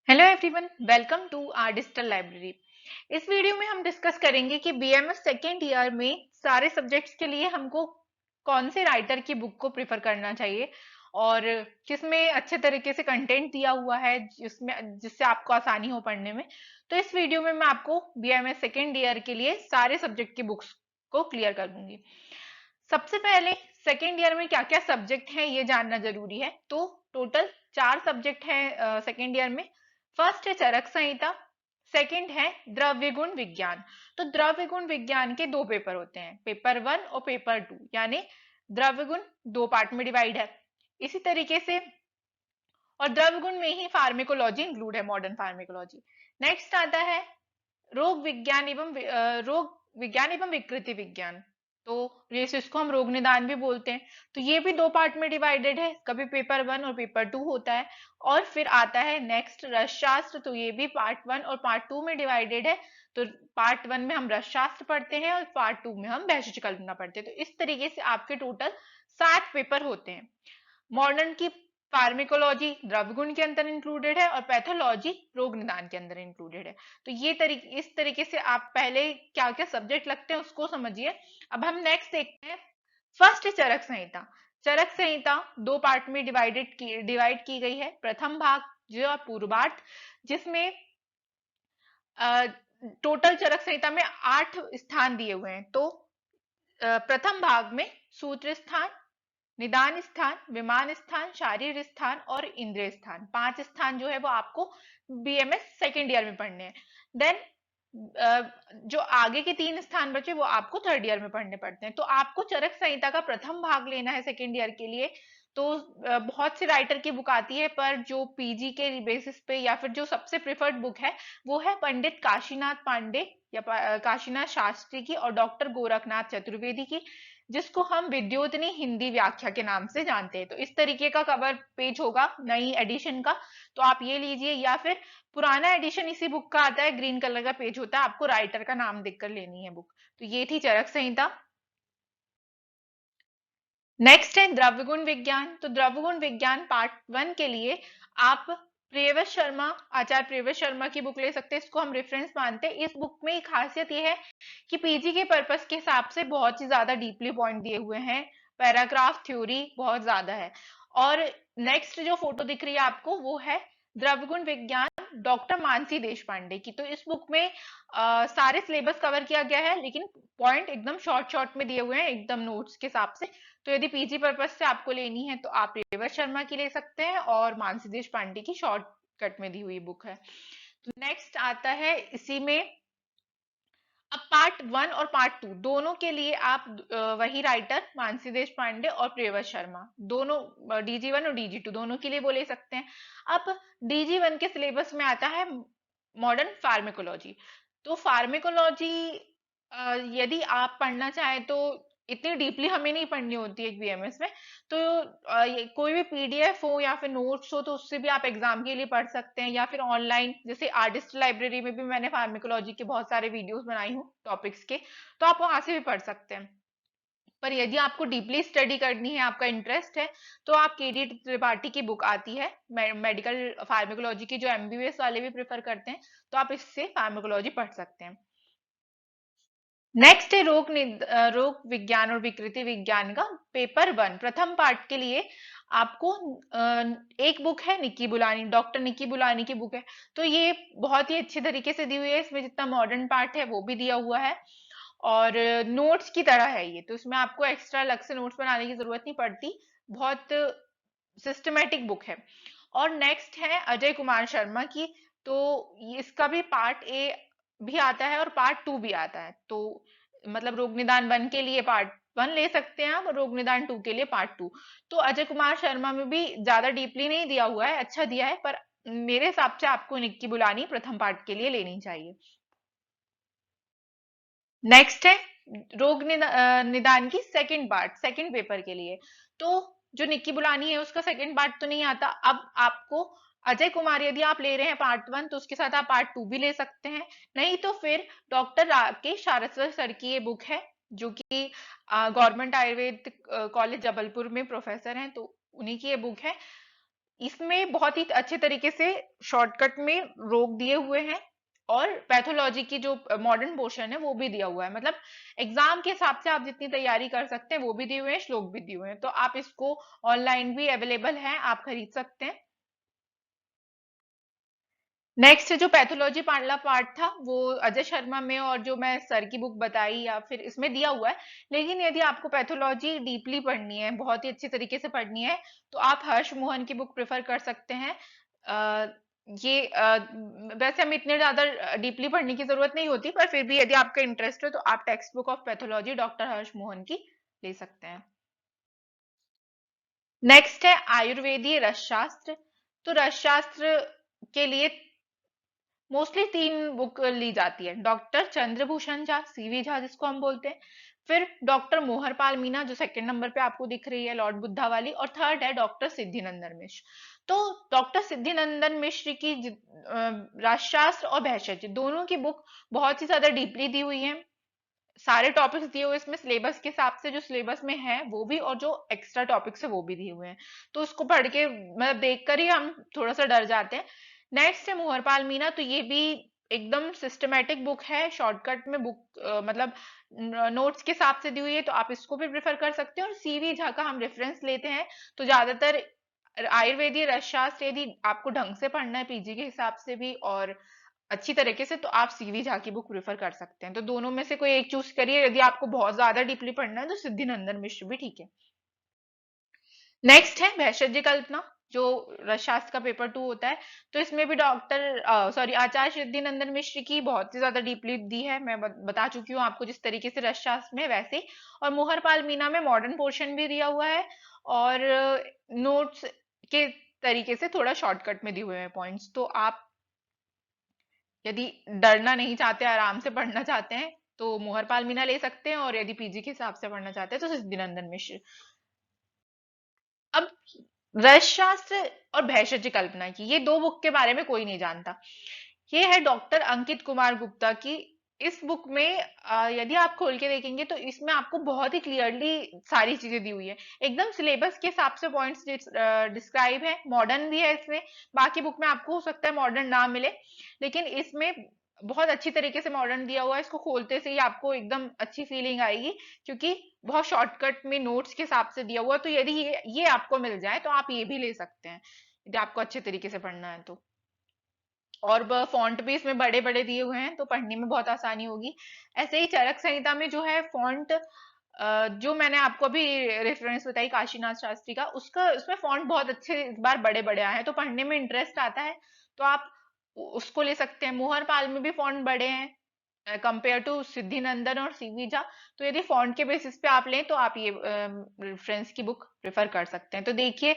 Hello everyone, welcome to our digital library. इस video में हम डिस्कस करेंगे कि बीएमएस सेकेंड ईयर में सारे सब्जेक्ट्स के लिए हमको कौन से राइटर की बुक को प्रिफर करना चाहिए और किसमें अच्छे तरीके से कंटेंट दिया हुआ है जिससे आपको आसानी हो पढ़ने में। तो इस वीडियो में मैं आपको बीएमएस सेकेंड ईयर के लिए सारे सब्जेक्ट की बुक्स को क्लियर कर दूंगी। सबसे पहले सेकेंड ईयर में क्या क्या सब्जेक्ट हैं ये जानना जरूरी है। तो टोटल 4 सब्जेक्ट हैं सेकेंड ईयर में। फर्स्ट है चरक संहिता, सेकंड है द्रव्य गुण विज्ञान। तो द्रव्य गुण विज्ञान के 2 पेपर होते हैं, पेपर 1 और पेपर 2, यानी द्रव्य गुण 2 पार्ट में डिवाइड है। इसी तरीके से और द्रव्य गुण में ही फार्मेकोलॉजी इंक्लूड है, मॉडर्न फार्मेकोलॉजी। नेक्स्ट आता है रोग विज्ञान एवं विकृति विज्ञान। तो इसको हम रोग निदान भी बोलते हैं। तो ये भी 2 पार्ट में डिवाइडेड है, कभी पेपर 1 और पेपर 2 होता है। और फिर आता है नेक्स्ट रसशास्त्र, तो ये भी पार्ट 1 और पार्ट 2 में डिवाइडेड है। तो पार्ट 1 में हम रसशास्त्र पढ़ते हैं और पार्ट 2 में हम वैशिष्ट कल्पना पढ़ते हैं। तो इस तरीके से आपके टोटल 7 पेपर होते हैं। मॉडर्न की फार्मेकोलॉजी द्रव्य गुण के अंदर इंक्लूडेड है और पैथोलॉजी रोग निदान के अंदर इंक्लूडेड है। तो इस तरीके से आप पहले क्या क्या सब्जेक्ट लगते हैं उसको समझिए। अब हम नेक्स्ट देखते हैं। फर्स्ट है चरक संहिता। चरक संहिता 2 पार्ट में डिवाइड की गई है। प्रथम भाग जो है पूर्वार्ध, जिसमें टोटल चरक संहिता में 8 स्थान दिए हुए हैं। तो प्रथम भाग में सूत्र स्थान, निदान स्थान, विमान स्थान, शारीर स्थान और इंद्रिय स्थान, 5 स्थान जो है वो आपको बीएमएस सेकेंड ईयर में पढ़ने हैं। देन जो आगे के 3 स्थान बचे वो आपको थर्ड ईयर में पढ़ने पड़ते हैं। तो आपको चरक संहिता का प्रथम भाग लेना है सेकेंड ईयर के लिए। तो बहुत से राइटर की बुक आती है, पर जो पीजी के बेसिस पे या फिर जो सबसे प्रिफर्ड बुक है वो है पंडित काशीनाथ पांडे या काशीनाथ शास्त्री की और डॉक्टर गोरखनाथ चतुर्वेदी की, जिसको हम विद्योतनी हिंदी व्याख्या के नाम से जानते हैं। तो इस तरीके का कवर पेज होगा नई एडिशन का, तो आप ये लीजिए, या फिर पुराना एडिशन इसी बुक का आता है, ग्रीन कलर का पेज होता है, आपको राइटर का नाम देखकर लेनी है बुक। तो ये थी चरक संहिता। नेक्स्ट है द्रव्य गुण विज्ञान। तो द्रव्य गुण विज्ञान पार्ट 1 के लिए आप प्रियव्रत शर्मा, आचार्य प्रियव्रत शर्मा की बुक ले सकते हैं। इसको हम रेफरेंस मानते हैं। इस बुक में खासियत यह है कि पीजी के पर्पस के हिसाब से बहुत ही ज्यादा डीपली पॉइंट दिए हुए हैं, पैराग्राफ थ्योरी बहुत ज्यादा है। और नेक्स्ट जो फोटो दिख रही है आपको वो है द्रव्य गुण विज्ञान डॉक्टर मानसी देशपांडे की। तो इस बुक में सारे सिलेबस कवर किया गया है, लेकिन पॉइंट एकदम शॉर्ट शॉर्ट में दिए हुए हैं, एकदम नोट्स के हिसाब से। तो यदि पीजी पर्पस से आपको लेनी है तो आप रेवत शर्मा की ले सकते हैं, और मानसी देशपांडे की शॉर्टकट में दी हुई बुक है। तो नेक्स्ट आता है इसी में। अब पार्ट 1 और पार्ट 2 दोनों के लिए आप वही राइटर मानसी देशपांडे और प्रियव्रत शर्मा दोनों, DG1 और DG2 दोनों के लिए वो ले सकते हैं। अब DG1 के सिलेबस में आता है मॉडर्न फार्मेकोलॉजी। तो फार्मेकोलॉजी यदि आप पढ़ना चाहें तो इतनी डीपली हमें नहीं पढ़नी होती है बीएमएस में। तो कोई भी पीडीएफ हो या फिर नोट्स हो तो उससे भी आप एग्जाम के लिए पढ़ सकते हैं, या फिर ऑनलाइन जैसे आर्टिस्ट लाइब्रेरी में भी मैंने फार्मेकोलॉजी के बहुत सारे वीडियोस बनाई हूँ टॉपिक्स के, तो आप वहां से भी पढ़ सकते हैं। पर यदि आपको डीपली स्टडी करनी है, आपका इंटरेस्ट है, तो आप केडी त्रिपाठी की बुक आती है मेडिकल फार्मेकोलॉजी की, जो एमबीबीएस वाले भी प्रेफर करते हैं, तो आप इससे फार्मेकोलॉजी पढ़ सकते हैं। नेक्स्ट है रोग विज्ञान और विकृति विज्ञान का पेपर 1 प्रथम पार्ट के लिए आपको एक बुक है निक्की बुलानी, डॉक्टर निक्की बुलानी की बुक है। तो ये बहुत ही अच्छी तरीके से दी हुई है, इसमें जितना मॉडर्न पार्ट है वो भी दिया हुआ है और नोट्स की तरह है ये। तो इसमें आपको एक्स्ट्रा अलग से नोट्स बनाने की जरूरत नहीं पड़ती, बहुत सिस्टमेटिक बुक है। और नेक्स्ट है अजय कुमार शर्मा की। तो इसका भी पार्ट ए भी आता है और पार्ट 2 भी आता है। तो मतलब रोग निदान 1 के लिए पार्ट 1 ले सकते हैं आप, रोग निदान 2 के लिए पार्ट 2। तो अजय कुमार शर्मा में भी ज्यादा डीपली नहीं दिया हुआ है, अच्छा दिया है, पर मेरे हिसाब से आपको निक्की बुलानी प्रथम पार्ट के लिए लेनी चाहिए। नेक्स्ट है निदान की सेकंड पार्ट, सेकंड पेपर के लिए। तो जो निक्की बुलानी है उसका सेकंड पार्ट तो नहीं आता। अब आपको अजय कुमार यदि आप ले रहे हैं पार्ट 1 तो उसके साथ आप पार्ट 2 भी ले सकते हैं, नहीं तो फिर डॉक्टर राकेश सारस्वत सर की ये बुक है, जो कि गवर्नमेंट आयुर्वेद कॉलेज जबलपुर में प्रोफेसर हैं, तो उन्हीं की ये बुक है। इसमें बहुत ही अच्छे तरीके से शॉर्टकट में रोक दिए हुए हैं, और पैथोलॉजी की जो मॉडर्न पोर्शन है वो भी दिया हुआ है। मतलब एग्जाम के हिसाब से आप जितनी तैयारी कर सकते हैं वो भी दिए हुए हैं, श्लोक भी दिए हुए हैं, तो आप इसको ऑनलाइन भी अवेलेबल है, आप खरीद सकते हैं। नेक्स्ट जो पैथोलॉजी वाला पार्ट था वो अजय शर्मा में, और जो मैं सर की बुक बताई या फिर इसमें दिया हुआ है। लेकिन यदि आपको पैथोलॉजी डीपली पढ़नी है, बहुत ही अच्छी तरीके से पढ़नी है, तो आप हर्ष मोहन की बुक प्रेफर कर सकते हैं। वैसे हमें इतने ज्यादा डीपली पढ़ने की जरूरत नहीं होती, पर फिर भी यदि आपका इंटरेस्ट है तो आप text book of pathology doctor Harsh Mohan की ले सकते हैं। नेक्स्ट है आयुर्वेदीय रसशास्त्र। तो रसशास्त्र के लिए मोस्टली 3 बुक ली जाती है, डॉक्टर चंद्रभूषण झा, सीवी झा जिसको हम बोलते हैं, फिर डॉक्टर मोहरपाल मीना जो सेकंड नंबर पे आपको दिख रही है लॉर्ड बुद्धा वाली, और थर्ड है डॉक्टर सिद्धिनंदन मिश्र। तो डॉक्टर सिद्धिनंदन मिश्र की राजशास्त्र और भेषज दोनों की बुक बहुत ही ज्यादा डीपली दी हुई है, सारे टॉपिक्स दिए हुए इसमें सिलेबस के हिसाब से, जो सिलेबस में है वो भी, और जो एक्स्ट्रा टॉपिक्स है वो भी दिए हुए हैं। तो उसको पढ़ के मतलब देख कर ही हम थोड़ा सा डर जाते हैं। नेक्स्ट है मोहरपाल मीना, तो ये भी एकदम सिस्टमेटिक बुक है, शॉर्टकट में बुक मतलब नोट्स के हिसाब से दी हुई है, तो आप इसको भी प्रेफर कर सकते हैं। और सीवी झा का हम रेफरेंस लेते हैं, तो ज्यादातर आयुर्वेदीय रसशास्त्र यदि आपको ढंग से पढ़ना है पीजी के हिसाब से भी और अच्छी तरीके से, तो आप सीवी झा की बुक प्रेफर कर सकते हैं। तो दोनों में से कोई एक चूज करिए, यदि आपको बहुत ज्यादा डीपली पढ़ना है तो सिद्धिनंदन मिश्र भी ठीक है। नेक्स्ट है भेषज कल्पना, जो रसशास्त्र का पेपर 2 होता है। तो इसमें भी आचार्य सिद्धिनंदन मिश्र की बहुत ही ज्यादा डीपली दी है, मैं बता चुकी हूँ आपको जिस तरीके से रसशास्त्र में वैसे ही। और मोहरपाल मीना में मॉडर्न पोर्शन भी दिया हुआ है, और नोट्स के तरीके से थोड़ा शॉर्टकट में दिए हुए हैं पॉइंट्स। तो आप यदि डरना नहीं चाहते, आराम से पढ़ना चाहते हैं, तो मोहरपाल मीना ले सकते हैं, और यदि पीजी के हिसाब से पढ़ना चाहते हैं तो सिद्धिनंदन मिश्र। अब रसशास्त्र और भेषज कल्पना की ये 2 बुक के बारे में कोई नहीं जानता। ये है डॉक्टर अंकित कुमार गुप्ता की। इस बुक में यदि आप खोल के देखेंगे तो इसमें आपको बहुत ही क्लियरली सारी चीजें दी हुई है, एकदम सिलेबस के हिसाब से पॉइंट्स डिस्क्राइब है, मॉडर्न भी है इसमें। बाकी बुक में आपको हो सकता है मॉडर्न ना मिले, लेकिन इसमें बहुत अच्छी तरीके से मॉडर्न दिया हुआ है। इसको खोलते से ही आपको एकदम अच्छी फीलिंग आएगी, क्योंकि बहुत शॉर्टकट में नोट्स के हिसाब से दिया हुआ है। तो यदि ये आपको मिल जाए तो आप ये भी ले सकते हैं, यदि आपको अच्छे तरीके से पढ़ना है तो। और फॉन्ट भी इसमें बड़े बड़े दिए हुए हैं, तो पढ़ने में बहुत आसानी होगी। ऐसे ही चरक संहिता में जो है फॉन्ट, जो मैंने आपको अभी रेफरेंस बताई काशीनाथ शास्त्री का, उसका उसमें फॉन्ट बहुत अच्छे इस बार बड़े बड़े आए हैं, तो पढ़ने में इंटरेस्ट आता है, तो आप उसको ले सकते हैं। मोहरपाल में भी फॉन्ट बड़े हैं कंपेयर टू सिद्धिनंदन और सीवीजा। तो यदि फॉन्ट के बेसिस पे आप लें तो आप ये रेफरेंस की बुक प्रेफर कर सकते हैं। तो देखिए,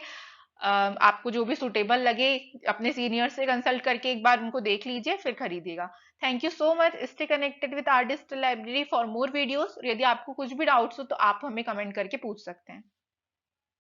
आपको जो भी सुटेबल लगे अपने सीनियर से कंसल्ट करके एक बार उनको देख लीजिए, फिर खरीदिएगा। Thank you so much. Stay connected with artist library for more videos. यदि आपको कुछ भी डाउट्स हो तो आप हमें कमेंट करके पूछ सकते हैं।